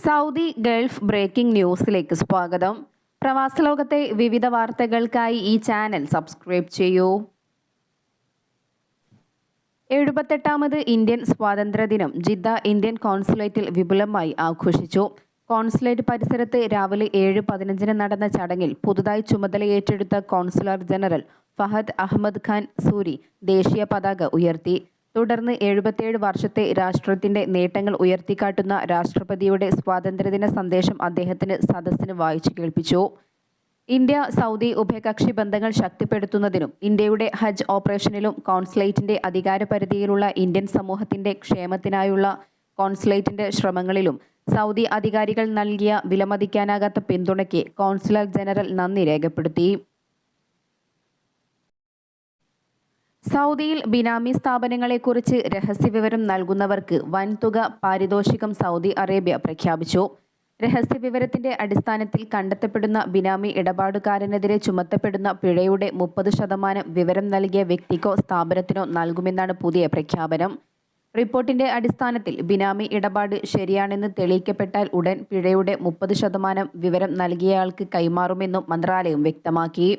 Saudi Gulf breaking ന്യൂസിലേക്ക് സ്വാഗതം. പ്രവാസ ലോകത്തെ വിവിധ വാർത്തകൾക്കായി ഈ ചാനൽ സബ്സ്ക്രൈബ് ചെയ്യൂ. 78ാമത് ഇന്ത്യൻ സ്വാതന്ത്ര്യദിനം ജിദ്ദ ഇന്ത്യൻ കോൺസുലേറ്റിൽ വിപുലമായി ആഘോഷിച്ചു. കോൺസുലേറ്റ് പരിസരത്ത് രാവിലെ 7:15 നടന്ന ചടങ്ങിൽ പുതുതായി ചുമതലയേറ്റെടുത്ത കോൺസുലർ ജനറൽ ഫഹദ് അഹമ്മദ് ഖാൻ സൂരി ദേശീയ പതാക ഉയർത്തി. തുടർന്ന് 77 വർഷത്തെ രാഷ്ട്രത്തിന്റെ നേട്ടങ്ങൾ ഉയർത്തിക്കാട്ടുന്ന രാഷ്ട്രപതിയുടെ സ്വാതന്ത്ര്യദിന സന്ദേശം അദ്ദേഹത്തിന് സദസ്സിന് വായിച്ചു കേൾപ്പിച്ചു. ഇന്ത്യ സൗദി ഉഭയകക്ഷി ബന്ധങ്ങൾ ശക്തിപ്പെടുത്തുന്നതിനും ഇന്ത്യയുടെ ഹജ്ജ് ഓപ്പറേഷനിലും കോൺസുലേറ്റിന്റെ അധികാരപരിധിയിലുള്ള ഇന്ത്യൻ സമൂഹത്തിന്റെ ക്ഷേമത്തിനായുള്ള കോൺസുലേറ്റിന്റെ ശ്രമങ്ങളിലും സൗദി അധികാരികൾ നൽകിയ വിലമതിക്കാനാകാത്ത പിന്തുണയ്ക്ക് കോൺസുലർ ജനറൽ നന്ദി രേഖപ്പെടുത്തി. സൗദിയിൽ ബിനാമി സ്ഥാപനങ്ങളെക്കുറിച്ച് രഹസ്യവിവരം നൽകുന്നവർക്ക് വൻതുക പാരിതോഷികം സൗദി അറേബ്യ പ്രഖ്യാപിച്ചു. രഹസ്യവിവരത്തിന്റെ അടിസ്ഥാനത്തിൽ കണ്ടെത്തപ്പെടുന്ന ബിനാമി ഇടപാടുകാരനെതിരെ ചുമത്തപ്പെടുന്ന പിഴയുടെ 30% വിവരം നൽകിയ വ്യക്തിക്കോ സ്ഥാപനത്തിനോ നൽകുമെന്നാണ് പുതിയ പ്രഖ്യാപനം. റിപ്പോർട്ടിന്റെ അടിസ്ഥാനത്തിൽ ബിനാമി ഇടപാട് ശരിയാണെന്ന് തെളിയിക്കപ്പെട്ടാൽ ഉടൻ പിഴയുടെ 30% വിവരം നൽകിയയാൾക്ക് കൈമാറുമെന്നും മന്ത്രാലയം വ്യക്തമാക്കി.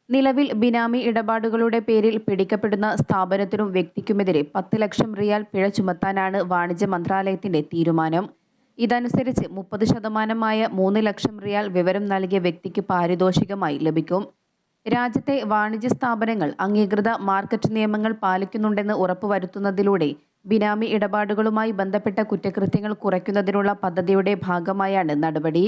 നിലവിൽ ബിനാമി ഇടപാടുകളുടെ പേരിൽ പിടിക്കപ്പെടുന്ന സ്ഥാപനത്തിനും വ്യക്തിക്കുമെതിരെ 10 ലക്ഷം റിയാൽ പിഴ ചുമത്താനാണ് വാണിജ്യ മന്ത്രാലയത്തിന്റെ തീരുമാനം. ഇതനുസരിച്ച് 30% 3 ലക്ഷം റിയാൽ വിവരം നൽകിയ വ്യക്തിക്ക് പാരിതോഷികമായി ലഭിക്കും. രാജ്യത്തെ വാണിജ്യ സ്ഥാപനങ്ങൾ അംഗീകൃത മാർക്കറ്റ് നിയമങ്ങൾ പാലിക്കുന്നുണ്ടെന്ന് ഉറപ്പുവരുത്തുന്നതിലൂടെ ബിനാമി ഇടപാടുകളുമായി ബന്ധപ്പെട്ട കുറ്റകൃത്യങ്ങൾ കുറയ്ക്കുന്നതിനുള്ള പദ്ധതിയുടെ ഭാഗമായാണ് നടപടി.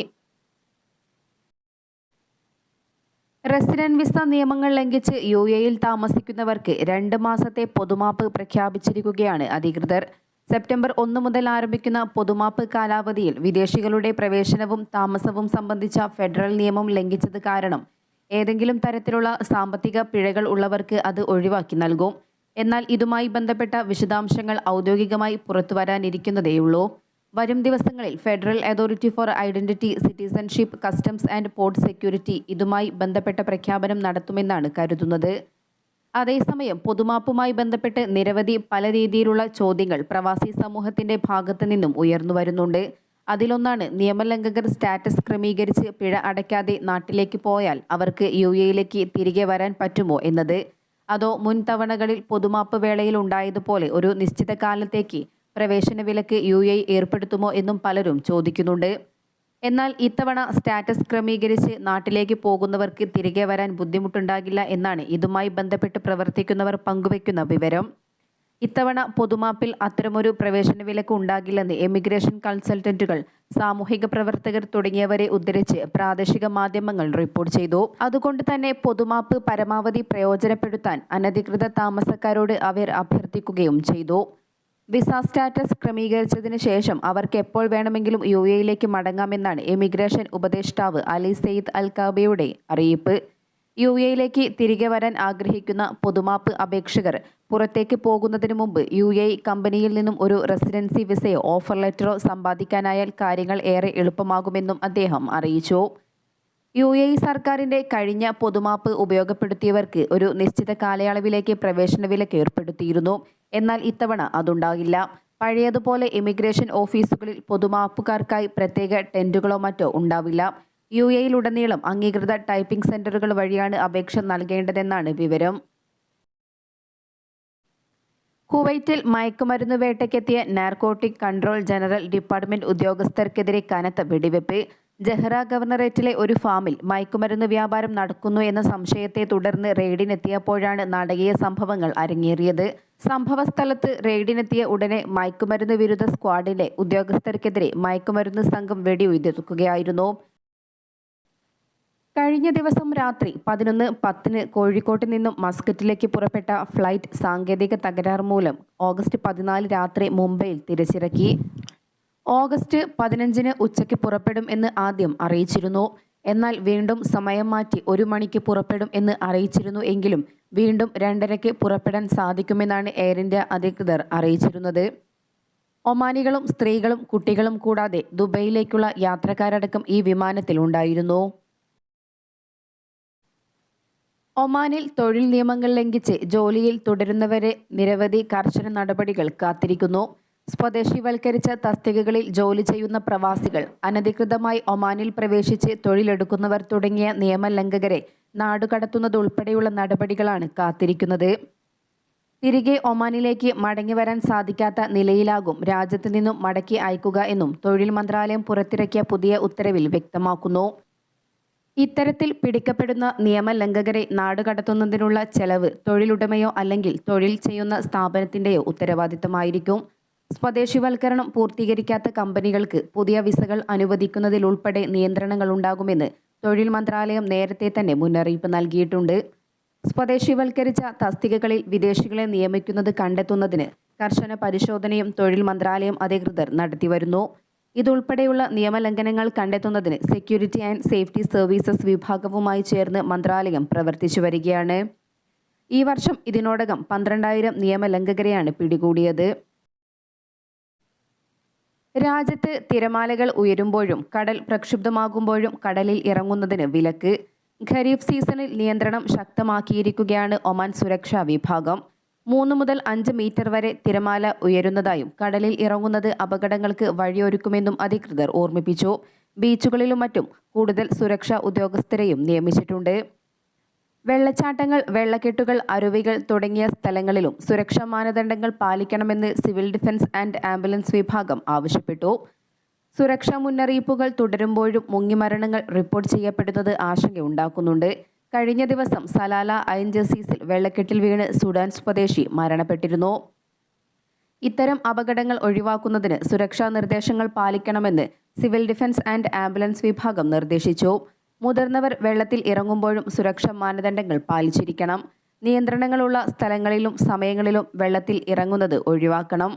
റെസിഡന്റ് വിസ നിയമങ്ങൾ ലംഘിച്ച് UAE-യിൽ താമസിക്കുന്നവർക്ക് 2 മാസത്തെ പൊതുമാപ്പ് പ്രഖ്യാപിച്ചിരിക്കുകയാണ് അധികൃതർ. സെപ്റ്റംബർ 1 മുതൽ ആരംഭിക്കുന്ന പൊതുമാപ്പ് കാലാവധിയിൽ വിദേശികളുടെ പ്രവേശനവും താമസവും സംബന്ധിച്ച ഫെഡറൽ നിയമം ലംഘിച്ചത് കാരണം ഏതെങ്കിലും തരത്തിലുള്ള സാമ്പത്തിക പിഴകൾ ഉള്ളവർക്ക് അത് ഒഴിവാക്കി നൽകും. എന്നാൽ ഇതുമായി ബന്ധപ്പെട്ട വിശദാംശങ്ങൾ ഔദ്യോഗികമായി പുറത്തുവരാനിരിക്കുന്നതേയുള്ളൂ. വരും ദിവസങ്ങളിൽ federal authority four identity, citizenship, customs and port security ഇതുമായി ബന്ധപ്പെട്ട പ്രഖ്യാപനം നടത്തുമെന്നാണ് കരുതുന്നത്. അതേസമയം പൊതുമാപ്പുമായി ബന്ധപ്പെട്ട് നിരവധി പല രീതിയിലുള്ള ചോദ്യങ്ങൾ പ്രവാസി സമൂഹത്തിന്റെ ഭാഗത്തു നിന്നും ഉയർന്നു വരുന്നുണ്ട്. അതിലൊന്നാണ് നിയമലംഘകർ സ്റ്റാറ്റസ് ക്രമീകരിച്ച് പിഴ അടയ്ക്കാതെ നാട്ടിലേക്ക് പോയാൽ അവർക്ക് UAE-യിലേക്ക് തിരികെ വരാൻ പറ്റുമോ എന്നത്. അതോ മുൻ തവണകളിൽ പൊതുമാപ്പ് വേളയിൽ ഉണ്ടായതുപോലെ ഒരു നിശ്ചിത കാലത്തേക്ക് പ്രവേശന വിലക്ക് UAE ഏർപ്പെടുത്തുമോ എന്നും പലരും ചോദിക്കുന്നുണ്ട്. എന്നാൽ ഇത്തവണ സ്റ്റാറ്റസ് ക്രമീകരിച്ച് നാട്ടിലേക്ക് പോകുന്നവർക്ക് തിരികെ വരാൻ ബുദ്ധിമുട്ടുണ്ടാകില്ല എന്നാണ് ഇതുമായി ബന്ധപ്പെട്ട് പ്രവർത്തിക്കുന്നവർ പങ്കുവയ്ക്കുന്ന വിവരം. ഇത്തവണ പൊതുമാപ്പിൽ അത്തരമൊരു പ്രവേശന വിലക്ക് ഉണ്ടാകില്ലെന്ന് എമിഗ്രേഷൻ കൺസൾട്ടന്റുകൾ, സാമൂഹിക പ്രവർത്തകർ തുടങ്ങിയവരെ ഉദ്ധരിച്ച് പ്രാദേശിക മാധ്യമങ്ങൾ റിപ്പോർട്ട് ചെയ്തു. അതുകൊണ്ട് തന്നെ പൊതുമാപ്പ് പരമാവധി പ്രയോജനപ്പെടുത്താൻ അനധികൃത താമസക്കാരോട് അവർ അഭ്യർത്ഥിക്കുകയും ചെയ്തു. വിസ സ്റ്റാറ്റസ് ക്രമീകരിച്ചതിന് ശേഷം അവർക്ക് എപ്പോൾ വേണമെങ്കിലും UAE-യിലേക്ക് മടങ്ങാമെന്നാണ് എമിഗ്രേഷൻ ഉപദേഷ്ടാവ് അലി സെയ്ദ് അൽ കാബയുടെ അറിയിപ്പ്. UAE-യിലേക്ക് തിരികെ വരാൻ ആഗ്രഹിക്കുന്ന പൊതുമാപ്പ് അപേക്ഷകർ പുറത്തേക്ക് പോകുന്നതിന് മുമ്പ് UAE കമ്പനിയിൽ നിന്നും ഒരു റെസിഡൻസി വിസയോ ഓഫർ ലെറ്ററോ സമ്പാദിക്കാനായാൽ കാര്യങ്ങൾ ഏറെ എളുപ്പമാകുമെന്നും അദ്ദേഹം അറിയിച്ചു. UAE സർക്കാരിന്റെ കഴിഞ്ഞ പൊതുമാപ്പ് ഉപയോഗപ്പെടുത്തിയവർക്ക് ഒരു നിശ്ചിത കാലയളവിലേക്ക് പ്രവേശന വിലക്ക് ഏർപ്പെടുത്തിയിരുന്നു. എന്നാൽ ഇത്തവണ അതുണ്ടാകില്ല. പഴയതുപോലെ ഇമിഗ്രേഷൻ ഓഫീസുകളിൽ പൊതുമാപ്പുകാർക്കായി പ്രത്യേക ടെന്റുകളോ മറ്റോ ഉണ്ടാവില്ല. UAE-യിലുടനീളം അംഗീകൃത ടൈപ്പിംഗ് സെന്ററുകൾ വഴിയാണ് അപേക്ഷ നൽകേണ്ടതെന്നാണ് വിവരം. കുവൈറ്റിൽ മയക്കുമരുന്ന് വേട്ടയ്ക്കെത്തിയ നാർക്കോട്ടിക് കൺട്രോൾ ജനറൽ ഡിപ്പാർട്ട്മെന്റ് ഉദ്യോഗസ്ഥർക്കെതിരെ കനത്ത വെടിവെപ്പ്. ജഹ്റ ഗവർണറേറ്റിലെ ഒരു ഫാമിൽ മയക്കുമരുന്ന് വ്യാപാരം നടക്കുന്നു എന്ന സംശയത്തെ തുടർന്ന് റെയ്ഡിനെത്തിയപ്പോഴാണ് നാടകീയ സംഭവങ്ങൾ അരങ്ങേറിയത്. സംഭവസ്ഥലത്ത് റെയ്ഡിനെത്തിയ ഉടനെ മയക്കുമരുന്ന് വിരുദ്ധ സ്ക്വാഡിലെ ഉദ്യോഗസ്ഥർക്കെതിരെ മയക്കുമരുന്ന് സംഘം വെടിയുതിർക്കുകയായിരുന്നു. കഴിഞ്ഞ ദിവസം രാത്രി 11:10 കോഴിക്കോട്ട് നിന്നും മസ്കറ്റിലേക്ക് പുറപ്പെട്ട ഫ്ലൈറ്റ് സാങ്കേതിക തകരാർ മൂലം ഓഗസ്റ്റ് 14 രാത്രി മുംബൈയിൽ തിരിച്ചിറക്കി. ഓഗസ്റ്റ് 15 ഉച്ചയ്ക്ക് പുറപ്പെടും എന്ന് ആദ്യം അറിയിച്ചിരുന്നു. എന്നാൽ വീണ്ടും സമയം മാറ്റി 1 മണിക്ക് പുറപ്പെടും എന്ന് അറിയിച്ചിരുന്നു. എങ്കിലും വീണ്ടും 2:30 പുറപ്പെടാൻ സാധിക്കുമെന്നാണ് എയർ ഇന്ത്യ അധികൃതർ അറിയിച്ചിരുന്നത്. ഒമാനികളും സ്ത്രീകളും കുട്ടികളും കൂടാതെ ദുബൈയിലേക്കുള്ള യാത്രക്കാരടക്കം ഈ വിമാനത്തിൽ ഉണ്ടായിരുന്നു. ഒമാനിൽ തൊഴിൽ നിയമങ്ങൾ ലംഘിച്ച് ജോലിയിൽ തുടരുന്നവരെ നിരവധി കർശന നടപടികൾ കാത്തിരിക്കുന്നു. സ്വദേശിവൽക്കരിച്ച തസ്തികകളിൽ ജോലി ചെയ്യുന്ന പ്രവാസികൾ, അനധികൃതമായി ഒമാനിൽ പ്രവേശിച്ച് തൊഴിലെടുക്കുന്നവർ തുടങ്ങിയ നിയമലംഘകരെ നാടുകടത്തുന്നതുൾപ്പെടെയുള്ള നടപടികളാണ് കാത്തിരിക്കുന്നത്. തിരികെ ഒമാനിലേക്ക് മടങ്ങിവരാൻ സാധിക്കാത്ത നിലയിലാകും രാജ്യത്ത് നിന്നും മടക്കി അയക്കുക എന്നും തൊഴിൽ മന്ത്രാലയം പുറത്തിറക്കിയ പുതിയ ഉത്തരവിൽ വ്യക്തമാക്കുന്നു. ഇത്തരത്തിൽ പിടിക്കപ്പെടുന്ന നിയമലംഘകരെ നാടുകടത്തുന്നതിനുള്ള ചെലവ് തൊഴിലുടമയോ അല്ലെങ്കിൽ തൊഴിൽ ചെയ്യുന്ന സ്ഥാപനത്തിൻ്റെയോ ഉത്തരവാദിത്തമായിരിക്കും. സ്വദേശിവൽക്കരണം പൂർത്തീകരിക്കാത്ത കമ്പനികൾക്ക് പുതിയ വിസകൾ അനുവദിക്കുന്നതിലുൾപ്പെടെ നിയന്ത്രണങ്ങളുണ്ടാകുമെന്ന് തൊഴിൽ മന്ത്രാലയം നേരത്തെ തന്നെ മുന്നറിയിപ്പ് നൽകിയിട്ടുണ്ട്. സ്വദേശിവൽക്കരിച്ച തസ്തികകളിൽ വിദേശികളെ നിയമിക്കുന്നത് കണ്ടെത്തുന്നതിന് കർശന പരിശോധനയും തൊഴിൽ മന്ത്രാലയം അധികൃതർ നടത്തിവരുന്നു. ഇതുൾപ്പെടെയുള്ള നിയമലംഘനങ്ങൾ കണ്ടെത്തുന്നതിന് സെക്യൂരിറ്റി ആൻഡ് സേഫ്റ്റി സർവീസസ് വിഭാഗവുമായി ചേർന്ന് മന്ത്രാലയം പ്രവർത്തിച്ചു വരികയാണ്. ഈ വർഷം ഇതിനോടകം 12,000 നിയമലംഘകരെയാണ് പിടികൂടിയത്. രാജ്യത്ത് തിരമാലകൾ ഉയരുമ്പോഴും കടൽ പ്രക്ഷുബ്ധമാകുമ്പോഴും കടലിൽ ഇറങ്ങുന്നതിന് വിലക്ക്. ഖരീഫ് സീസണിൽ നിയന്ത്രണം ശക്തമാക്കിയിരിക്കുകയാണ് ഒമാൻ സുരക്ഷാ വിഭാഗം. 3 മുതൽ 5 മീറ്റർ വരെ തിരമാല ഉയരുന്നതായും കടലിൽ ഇറങ്ങുന്നത് അപകടങ്ങൾക്ക് വഴിയൊരുക്കുമെന്നും അധികൃതർ ഓർമ്മിപ്പിച്ചു. ബീച്ചുകളിലും മറ്റും കൂടുതൽ സുരക്ഷാ ഉദ്യോഗസ്ഥരെയും നിയമിച്ചിട്ടുണ്ട്. വെള്ളച്ചാട്ടങ്ങൾ, വെള്ളക്കെട്ടുകൾ, അരുവികൾ തുടങ്ങിയ സ്ഥലങ്ങളിലും സുരക്ഷാ മാനദണ്ഡങ്ങൾ പാലിക്കണമെന്ന് സിവിൽ ഡിഫൻസ് ആൻഡ് ആംബുലൻസ് വിഭാഗം ആവശ്യപ്പെട്ടു. സുരക്ഷാ മുന്നറിയിപ്പുകൾ തുടരുമ്പോഴും മുങ്ങിമരണങ്ങൾ റിപ്പോർട്ട് ചെയ്യപ്പെടുന്നത് ആശങ്കയുണ്ടാക്കുന്നുണ്ട്. കഴിഞ്ഞ ദിവസം സലാല ഐൻ ജസീസിൽ വെള്ളക്കെട്ടിൽ വീണ് സുഡാൻ സ്വദേശി മരണപ്പെട്ടിരുന്നു. ഇത്തരം അപകടങ്ങൾ ഒഴിവാക്കുന്നതിന് സുരക്ഷാ നിർദ്ദേശങ്ങൾ പാലിക്കണമെന്ന് സിവിൽ ഡിഫൻസ് ആൻഡ് ആംബുലൻസ് വിഭാഗം നിർദ്ദേശിച്ചു. മുതിർന്നവർ വെള്ളത്തിൽ ഇറങ്ങുമ്പോഴും സുരക്ഷാ മാനദണ്ഡങ്ങൾ പാലിച്ചിരിക്കണം. നിയന്ത്രണങ്ങളുള്ള സ്ഥലങ്ങളിലും സമയങ്ങളിലും വെള്ളത്തിൽ ഇറങ്ങുന്നത് ഒഴിവാക്കണം.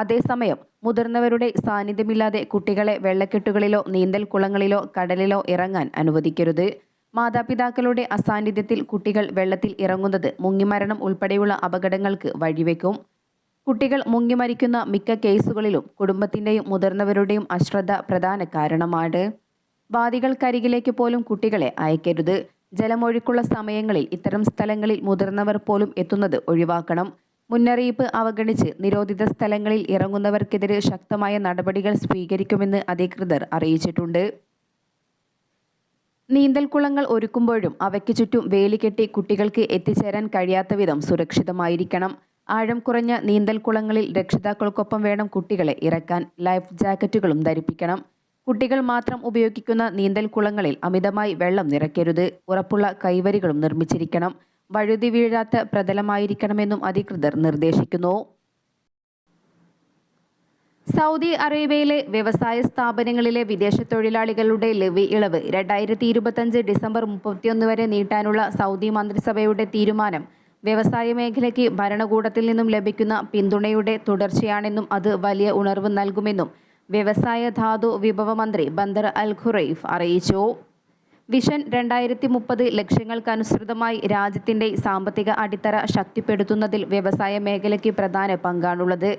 അതേസമയം മുതിർന്നവരുടെ സാന്നിധ്യമില്ലാതെ കുട്ടികളെ വെള്ളക്കെട്ടുകളിലോ നീന്തൽ കുളങ്ങളിലോ കടലിലോ ഇറങ്ങാൻ അനുവദിക്കരുത്. മാതാപിതാക്കളുടെ അസാന്നിധ്യത്തിൽ കുട്ടികൾ വെള്ളത്തിൽ ഇറങ്ങുന്നത് മുങ്ങിമരണം ഉൾപ്പെടെയുള്ള അപകടങ്ങൾക്ക് വഴിവെക്കും. കുട്ടികൾ മുങ്ങിമരിക്കുന്ന മിക്ക കേസുകളിലും കുടുംബത്തിൻ്റെയും മുതിർന്നവരുടെയും അശ്രദ്ധ പ്രധാന കാരണമാണ്. വാദികൾക്കരികിലേക്ക് പോലും കുട്ടികളെ അയക്കരുത്. ജലമൊഴുക്കുള്ള സമയങ്ങളിൽ ഇത്തരം സ്ഥലങ്ങളിൽ മുതിർന്നവർ പോലും എത്തുന്നത് ഒഴിവാക്കണം. മുന്നറിയിപ്പ് അവഗണിച്ച് നിരോധിത സ്ഥലങ്ങളിൽ ഇറങ്ങുന്നവർക്കെതിരെ ശക്തമായ നടപടികൾ സ്വീകരിക്കുമെന്ന് അധികൃതർ അറിയിച്ചിട്ടുണ്ട്. നീന്തൽക്കുളങ്ങൾ ഒരുക്കുമ്പോഴും അവയ്ക്ക് ചുറ്റും വേലി കെട്ടി കുട്ടികൾക്ക് എത്തിച്ചേരാൻ കഴിയാത്ത വിധം സുരക്ഷിതമായിരിക്കണം. ആഴം കുറഞ്ഞ നീന്തൽക്കുളങ്ങളിൽ രക്ഷിതാക്കൾക്കൊപ്പം വേണം കുട്ടികളെ ഇറക്കാൻ. ലൈഫ് ജാക്കറ്റുകളും ധരിപ്പിക്കണം. കുട്ടികൾ മാത്രം ഉപയോഗിക്കുന്ന നീന്തൽക്കുളങ്ങളിൽ അമിതമായി വെള്ളം നിറയ്ക്കരുത്. ഉറപ്പുള്ള കൈവരികളും നിർമ്മിച്ചിരിക്കണം. വഴുതി വീഴാത്ത പ്രതലമായിരിക്കണമെന്നും അധികൃതർ നിർദ്ദേശിക്കുന്നു. സൗദി അറേബ്യയിലെ വ്യവസായ സ്ഥാപനങ്ങളിലെ വിദേശ തൊഴിലാളികളുടെ ലെവി ഇളവ് 2025 ഡിസംബർ 31 വരെ നീട്ടാനുള്ള സൗദി മന്ത്രിസഭയുടെ തീരുമാനം വ്യവസായ മേഖലയ്ക്ക് ഭരണകൂടത്തിൽ നിന്നും ലഭിക്കുന്ന പിന്തുണയുടെ തുടർച്ചയാണെന്നും അത് വലിയ ഉണർവ് നൽകുമെന്നും വ്യവസായ ധാതു വിഭവ മന്ത്രി ബന്ദർ അൽ ഖുറൈഫ് അറിയിച്ചു. വിഷൻ 2030 ലക്ഷ്യങ്ങൾക്കനുസൃതമായി രാജ്യത്തിൻ്റെ സാമ്പത്തിക അടിത്തറ ശക്തിപ്പെടുത്തുന്നതിൽ വ്യവസായ മേഖലയ്ക്ക് പ്രധാന പങ്കാണുള്ളത്.